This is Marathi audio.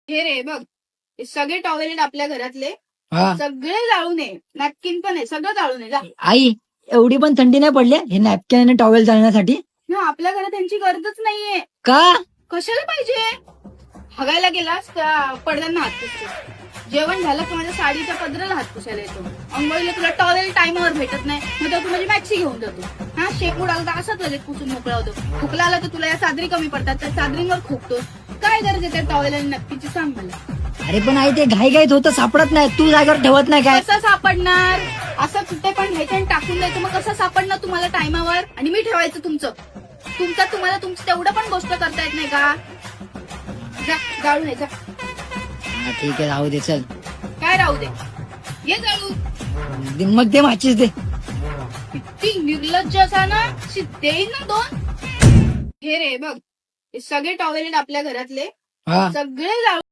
हे रे बघ, हे सगळे टॉवेलेट आपल्या घरातले हा सगळे जाळून ये, नॅपकिन पण आहे, सगळं जाळून ये जा. आई, एवढी पण थंडी नाही पडली हे नॅपकिन आणि टॉवेल जाळण्यासाठी? ना आपल्या घरात त्यांची गरजच नाहीये. का? कशाला पाहिजे? हगायला गेलास त्या पडद्यांना हात पुसतो, जेवण झालं की माझ्या साडीच्या पदराला हात पुसायला येतो, अंघोळीला तुला टॉवेल टाइमवर भेटत नाही मग तर तू माझी मॅक्सी घेऊन जातो. हा शेपूड आला तर असाच लगेच पुसून मोकळा होतो. खोकला आला तर तुला या चादरी कमी पडतात, त्या चादरींवर खोकतोस. काय गरज आहे त्या टॉवेल आणि नॅपकिनची सांग मला. अरे पण आई, ते घाईघाईत होतं, सापडत नाही, तू जागेवर ठेवत नाही काय? कसं सापडणार? असं कुठे पण घ्यायचं आणि टाकून द्यायचं, मग कसं सापडणार तुम्हाला टाइमावर? आणि मी ठेवायचं तुमचं तुम्हाला तुमचं तेवढं पण गोष्ट करता येत नाही का? जा जाळून ये जा. हा, ठीक आहे, राहू दे, चल. काय राहू दे, ये जाळून. मग ते माचीस दे. किती निर्लज्ज असा ना, देईन ना दोन. हे रे बघ, हे सगळे टॉवेलेट आपल्या घरातले हा सगळे जाळून